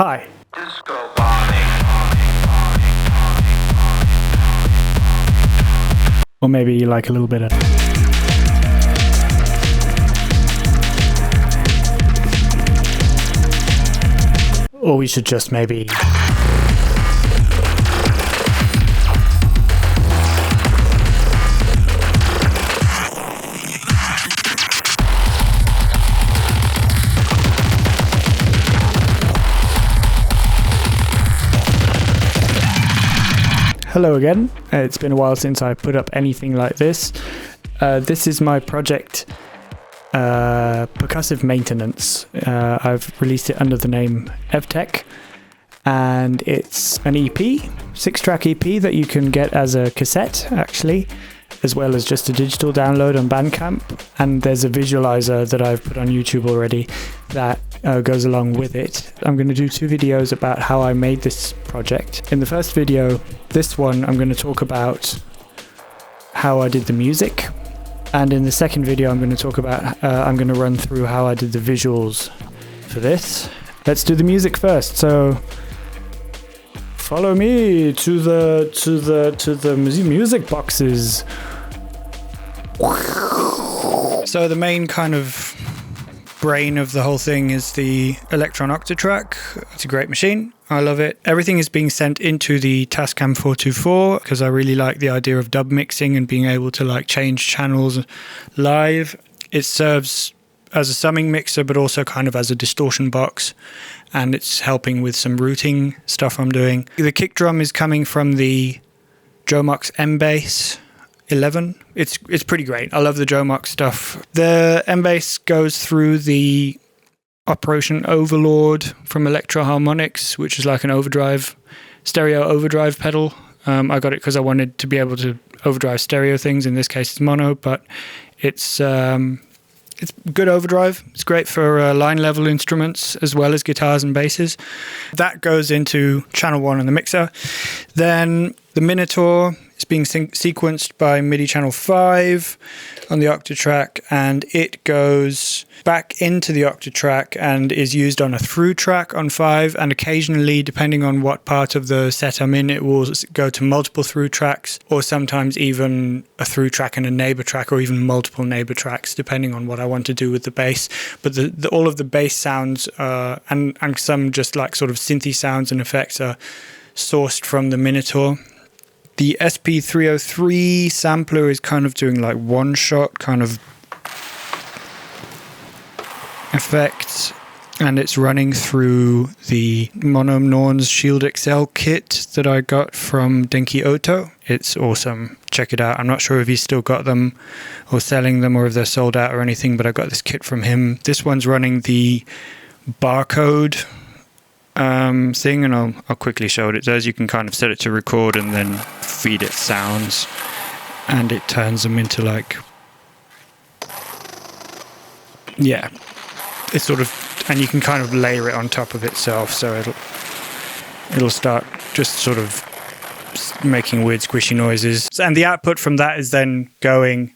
Hi. Or maybe you like a little bit of... Or we should just maybe... Hello again. It's been a while since I put up anything like this. This is my project, Percussive Maintenance. I've released it under the name Evtech, and it's an EP, 6-track EP that you can get as a cassette, actually, as well as just a digital download on Bandcamp. And there's a visualizer that I've put on YouTube already that goes along with it. I'm going to do 2 videos about how I made this project. In the first video, this one, I'm going to talk about how I did the music. And in the second video, I'm going to talk about, I'm going to run through how I did the visuals for this. Let's do the music first. So follow me to the music boxes. So the main kind of brain of the whole thing is the Electron Octatrack. It's a great machine. I love it. Everything is being sent into the Tascam 424 because I really like the idea of dub mixing and being able to like change channels live. It serves as a summing mixer, but also kind of as a distortion box, and it's helping with some routing stuff I'm doing. The kick drum is coming from the Jomox M-Bass 11. It's pretty great. I love the Jomox stuff. The M-Bass goes through the Operation Overlord from Electro Harmonics, which is like an overdrive, stereo overdrive pedal. I got it because I wanted to be able to overdrive stereo things. In this case, it's mono, but it's good overdrive. It's great for line level instruments as well as guitars and basses. That goes into channel 1 on the mixer. Then the Minotaur is being sequenced by MIDI channel 5 on the Octatrack, and it goes back into the Octatrack and is used on a through track on 5, and occasionally, depending on what part of the set I'm in, it will go to multiple through tracks, or sometimes even a through track and a neighbor track, or even multiple neighbor tracks, depending on what I want to do with the bass. But all of the bass sounds and some just like sort of synthy sounds and effects are sourced from the Minotaur. The SP303 sampler is kind of doing like one-shot kind of effects, and it's running through the mono Norns shieldXL kit that I got from Denki Oto. It's awesome. Check it out. I'm not sure if he's still got them or selling them or if they're sold out or anything, but I got this kit from him. This one's running the Barcode thing, and I'll quickly show what it does. You can kind of set it to record and then feed it sounds, and it turns them into like, yeah, it's sort of, and you can kind of layer it on top of itself, so it'll start just sort of making weird squishy noises, and the output from that is then going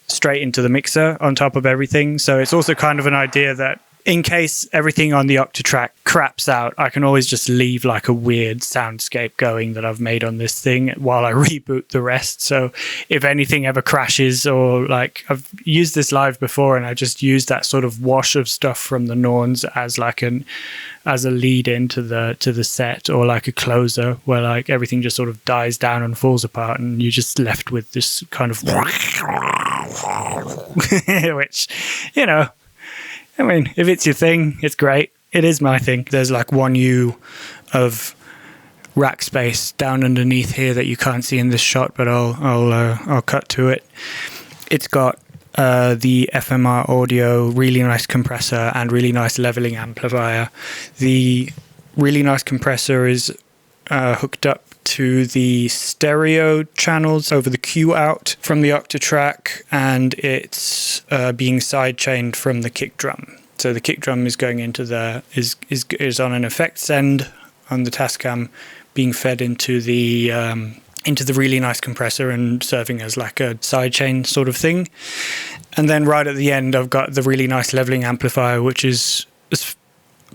straight into the mixer on top of everything. So it's also kind of an idea that in case everything on the Octatrack craps out, I can always just leave like a weird soundscape going that I've made on this thing while I reboot the rest. So if anything ever crashes, or like I've used this live before and I just used that sort of wash of stuff from the Norns as like as a lead into the set, or like a closer where like everything just sort of dies down and falls apart and you're just left with this kind of which, you know, I mean, if it's your thing, it's great. It is my thing. There's like 1U of rack space down underneath here that you can't see in this shot, but I'll cut to it. It's got the FMR audio, really nice compressor, and really nice leveling amplifier. The really nice compressor is hooked up to the stereo channels over the Q out from the Octatrack, and it's being sidechained from the kick drum. So the kick drum is going into is on an effects end on the Tascam, being fed into the really nice compressor and serving as like a sidechain sort of thing. And then right at the end, I've got the really nice leveling amplifier, which is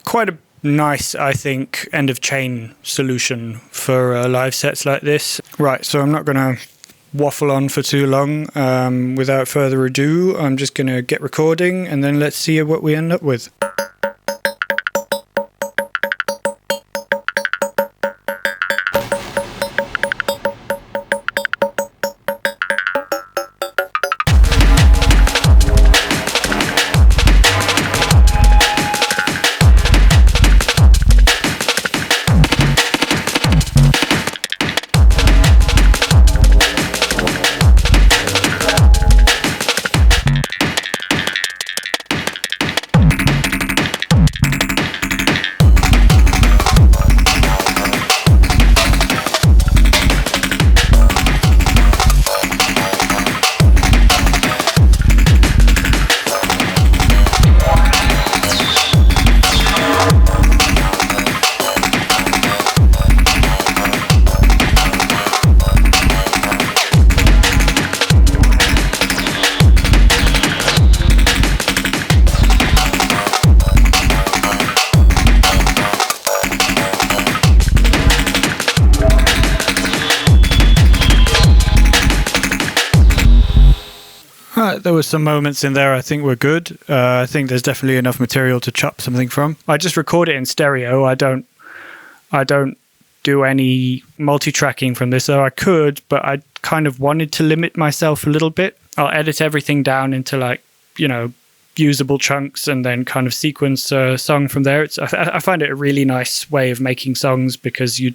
quite a nice, I think, end of chain solution for live sets like this. Right, so I'm not going to waffle on for too long. Without further ado, I'm just going to get recording and then let's see what we end up with. There were some moments in there I think were good. I think there's definitely enough material to chop something from. I just record it in stereo. I don't do any multi-tracking from this, though I could, but I kind of wanted to limit myself a little bit. I'll edit everything down into like, usable chunks and then kind of sequence a song from there. I find it a really nice way of making songs because you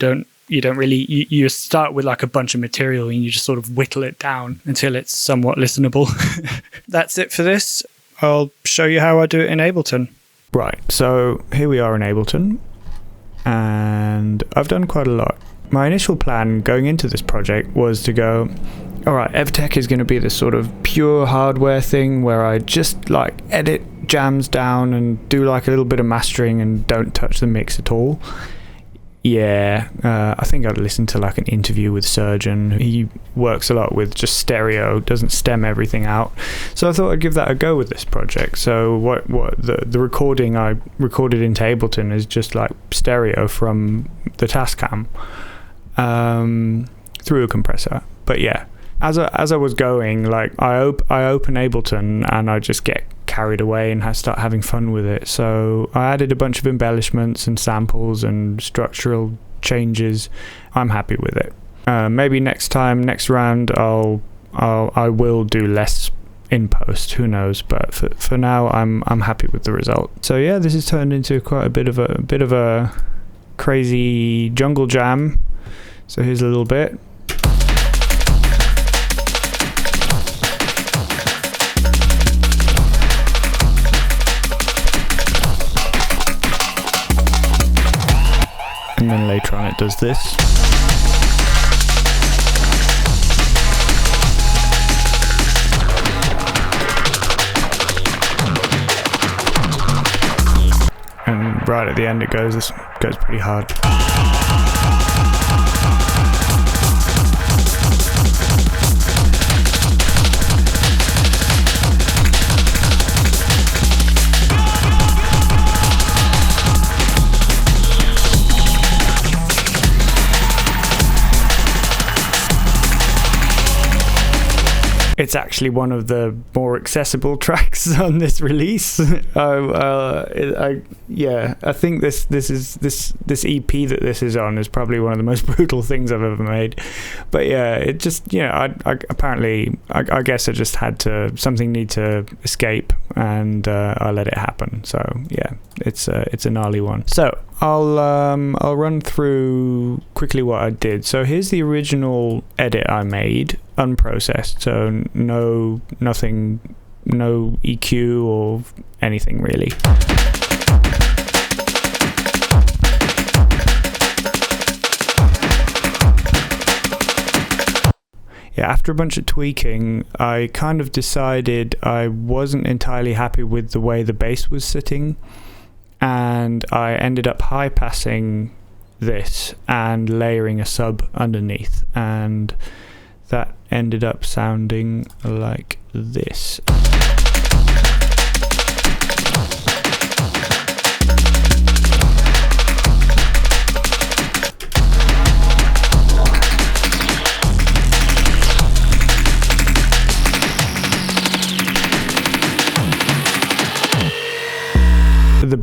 start with like a bunch of material and you just sort of whittle it down until it's somewhat listenable. That's it for this. I'll show you how I do it in Ableton. Right, so here we are in Ableton and I've done quite a lot. My initial plan going into this project was to go, all right, Evtech is going to be this sort of pure hardware thing where I just like edit jams down and do like a little bit of mastering and don't touch the mix at all. Yeah, I think I'd listened to like an interview with Surgeon. He works a lot with just stereo, doesn't stem everything out. So I thought I'd give that a go with this project. So what the recording I recorded into Ableton is just like stereo from the Tascam through a compressor. But yeah, as I was going, like I open Ableton and I just get carried away and start having fun with it. So I added a bunch of embellishments and samples and structural changes. I'm happy with it. Maybe next round I will do less in post. Who knows? But for now I'm happy with the result. So yeah, this has turned into quite a bit of a crazy jungle jam. So here's a little bit. And then later on it does this. And right at the end it goes pretty hard. It's actually one of the more accessible tracks on this release. I think this EP that this is on is probably one of the most brutal things I've ever made. But yeah, it just I guess I just had something need to escape, and I let it happen. So yeah, it's a gnarly one. So I'll run through quickly what I did. So here's the original edit I made, unprocessed, so nothing, no EQ or anything really. Yeah, after a bunch of tweaking, I kind of decided I wasn't entirely happy with the way the bass was sitting, and I ended up high passing this and layering a sub underneath, and that ended up sounding like this.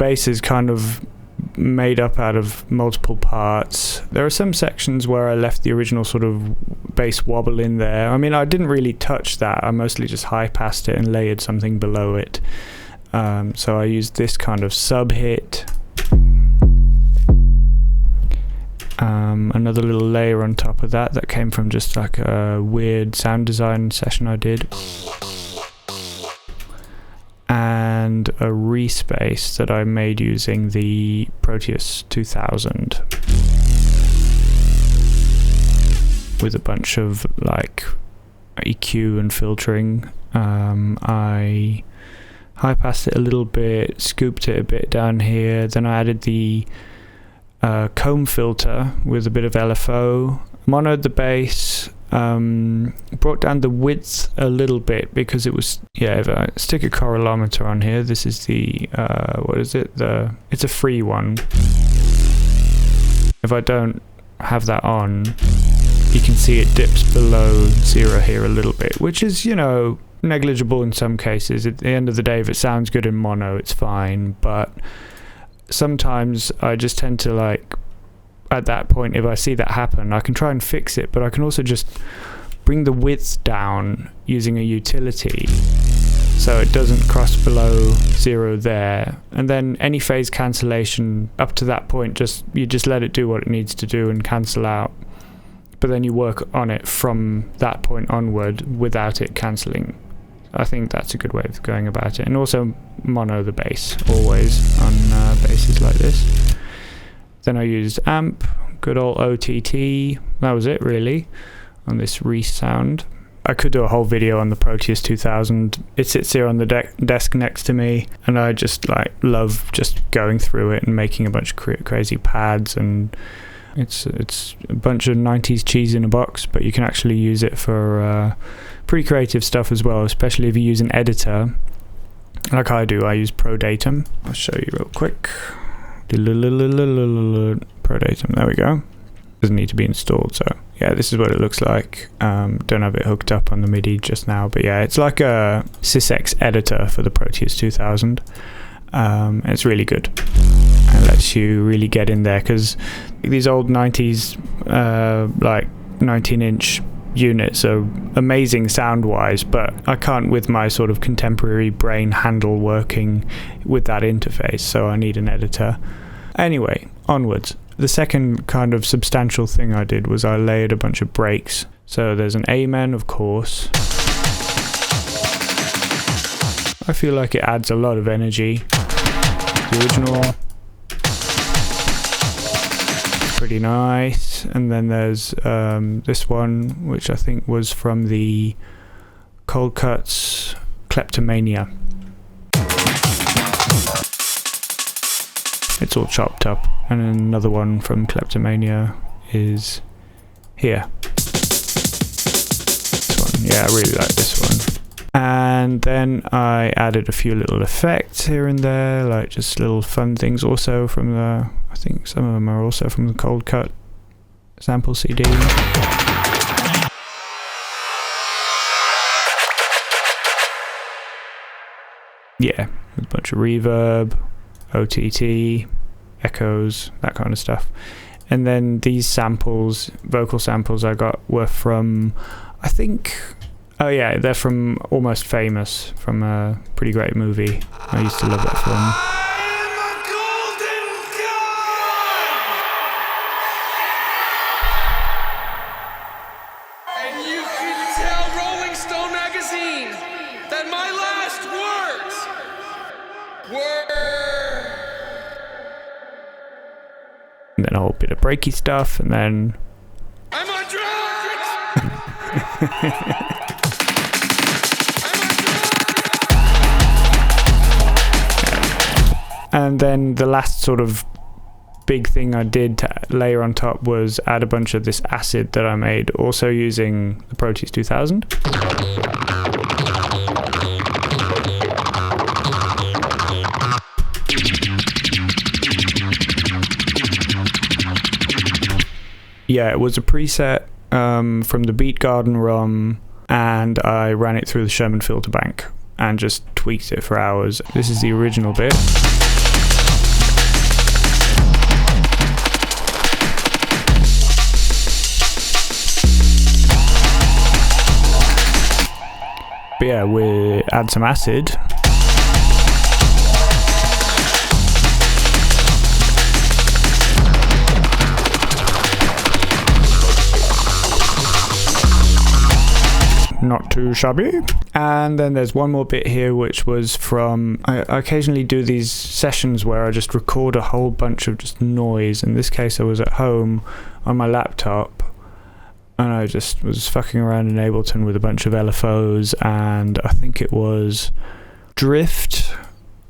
bass is kind of made up out of multiple parts. There are some sections where I left the original sort of bass wobble in there. I mean, I didn't really touch that. I mostly just high-passed it and layered something below it. So I used this kind of sub-hit. Another little layer on top of that came from just like a weird sound design session I did. And a respace that I made using the Proteus 2000 with a bunch of like EQ and filtering. I high-passed it a little bit, scooped it a bit down here, then I added the comb filter with a bit of LFO, monoed the bass, brought down the width a little bit because it was, if I stick a corralometer on here, this is the, what is it? It's a free one. If I don't have that on, you can see it dips below 0 here a little bit, which is, negligible in some cases. At the end of the day, if it sounds good in mono, it's fine, but sometimes I just tend to like, at that point, if I see that happen, I can try and fix it, but I can also just bring the width down using a utility so it doesn't cross below 0 there. And then any phase cancellation up to that point, you just let it do what it needs to do and cancel out. But then you work on it from that point onward without it cancelling. I think that's a good way of going about it. And also mono the bass, always, on basses like this. Then I used amp, good old OTT, that was it really, on this Reese sound. I could do a whole video on the Proteus 2000. It sits here on the desk next to me, and I just love just going through it and making a bunch of crazy pads, and it's a bunch of 90s cheese in a box, but you can actually use it for pretty creative stuff as well, especially if you use an editor. Like I do, I use ProDatum. I'll show you real quick. ProDatum, there we go. Doesn't need to be installed, so yeah, this is what it looks like. Don't have it hooked up on the MIDI just now, but yeah, it's like a SysX editor for the Proteus 2000. It's really good and lets you really get in there, because these old 90s like 19-inch units are amazing sound wise, but I can't with my sort of contemporary brain handle working with that interface, so I need an editor. Anyway, onwards. The second kind of substantial thing I did was I layered a bunch of breaks. So there's an Amen, of course. I feel like it adds a lot of energy. The original, pretty nice. And then there's this one, which I think was from the Cold Cuts Kleptomania. It's all chopped up. And another one from Kleptomania is here. This one, yeah, I really like this one. And then I added a few little effects here and there, like just little fun things also from the, I think some of them are also from the Cold Cut sample CD. Yeah, with a bunch of reverb, OTT, echoes, that kind of stuff. And then these samples, vocal samples I got, were from, I think, oh yeah, they're from Almost Famous, from a pretty great movie. I used to love that film. And you can tell Rolling Stone magazine that my last words were... And then a whole bit of breaky stuff, and then... I'm on drugs! And then the last sort of big thing I did to layer on top was add a bunch of this acid that I made, also using the Proteus 2000. Yeah, it was a preset from the Beat Garden ROM, and I ran it through the Sherman filter bank and just tweaked it for hours. This is the original bit. But yeah, we add some acid. Not too shabby. And then there's one more bit here, which was from, I occasionally do these sessions where I just record a whole bunch of just noise. In this case, I was at home on my laptop and I just was fucking around in Ableton with a bunch of LFOs, and I think it was Drift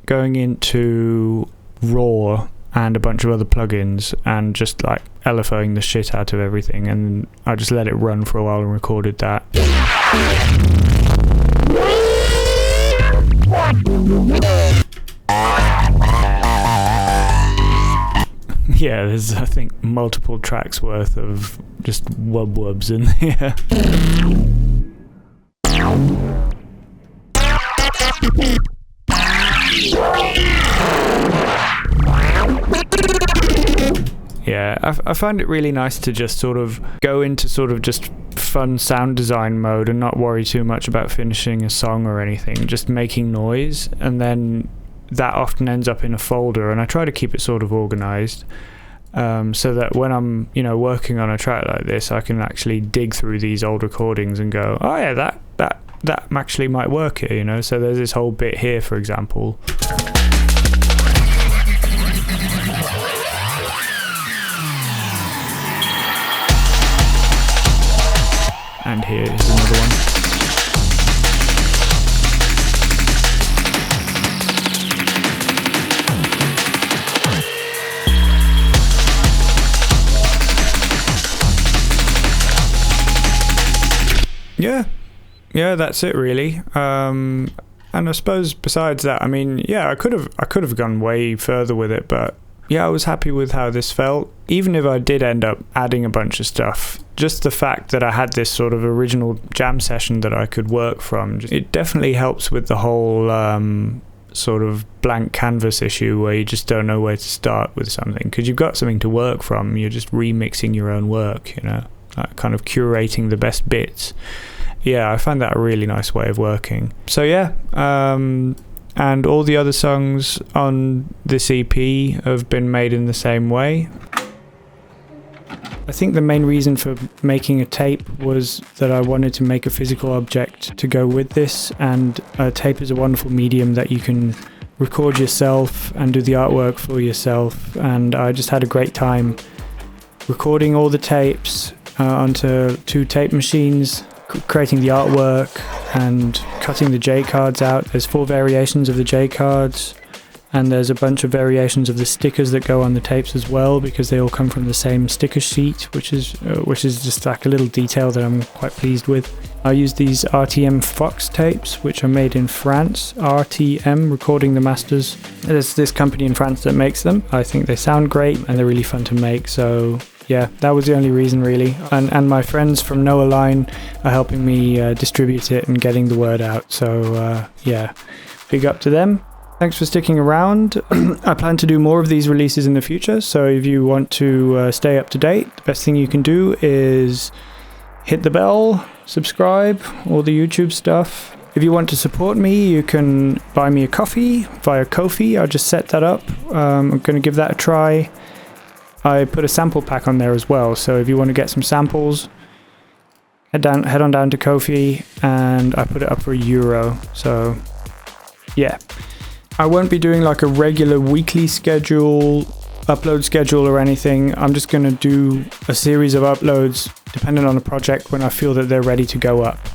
going into Raw and a bunch of other plugins, and just like LFOing the shit out of everything, and I just let it run for a while and recorded that. Yeah, there's I think multiple tracks worth of just wub-wubs in here. Yeah, I find it really nice to just sort of go into sort of just fun sound design mode and not worry too much about finishing a song or anything, just making noise, and then that often ends up in a folder, and I try to keep it sort of organized, so that when I'm, you know, working on a track like this, I can actually dig through these old recordings and go, oh yeah, that actually might work here, you know. So there's this whole bit here, for example. And here's another one. Yeah, that's it really. And I suppose besides that, I mean, yeah, I could have gone way further with it, but yeah, I was happy with how this felt. Even if I did end up adding a bunch of stuff, just the fact that I had this sort of original jam session that I could work from, it definitely helps with the whole sort of blank canvas issue where you just don't know where to start with something, because you've got something to work from. You're just remixing your own work, you know, kind of curating the best bits. Yeah, I find that a really nice way of working. So yeah, and all the other songs on this EP have been made in the same way. I think the main reason for making a tape was that I wanted to make a physical object to go with this, and a tape is a wonderful medium that you can record yourself and do the artwork for yourself, and I just had a great time recording all the tapes onto 2 tape machines, creating the artwork and cutting the J cards out. There's 4 variations of the J cards, and there's a bunch of variations of the stickers that go on the tapes as well, because they all come from the same sticker sheet, which is just like a little detail that I'm quite pleased with. I use these RTM Fox tapes, which are made in France. RTM, Recording the Masters. There's this company in France that makes them. I think they sound great and they're really fun to make, so yeah, that was the only reason really. And my friends from Noah Line are helping me distribute it and getting the word out. So yeah, big up to them. Thanks for sticking around. I plan to do more of these releases in the future. So if you want to stay up to date, the best thing you can do is hit the bell, subscribe, all the YouTube stuff. If you want to support me, you can buy me a coffee via Ko-fi. I'll just set that up. I'm going to give that a try. I put a sample pack on there as well, so if you want to get some samples, head on down to Ko-fi, and I put it up for €1. So yeah, I won't be doing like a regular weekly upload schedule or anything. I'm just going to do a series of uploads depending on the project when I feel that they're ready to go up.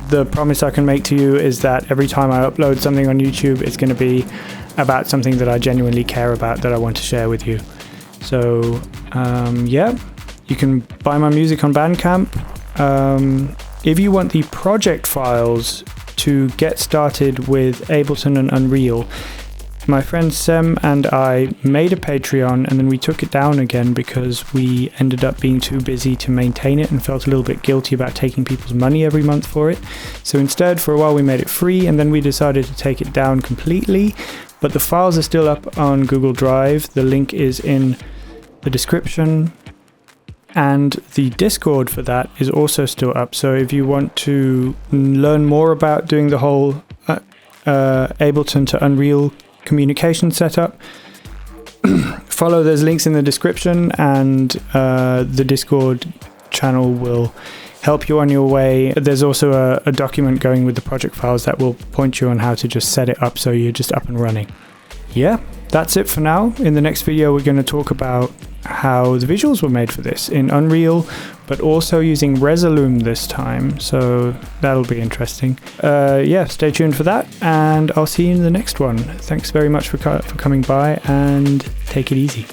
The promise I can make to you is that every time I upload something on YouTube, it's going to be about something that I genuinely care about, that I want to share with you. So yeah, you can buy my music on Bandcamp. If you want the project files to get started with Ableton and Unreal, my friend Sem and I made a Patreon, and then we took it down again because we ended up being too busy to maintain it and felt a little bit guilty about taking people's money every month for it. So instead, for a while we made it free, and then we decided to take it down completely. But the files are still up on Google Drive. The link is in the description. and the Discord for that is also still up. So if you want to learn more about doing the whole Ableton to Unreal communication setup, follow those links in the description, and the Discord channel will help you on your way. There's also a document going with the project files that will point you on how to just set it up so you're just up and running. Yeah, that's it for now. In the next video, we're going to talk about how the visuals were made for this in Unreal, but also using Resolume this time. So that'll be interesting. Yeah, stay tuned for that, and I'll see you in the next one. Thanks very much for coming by, and take it easy.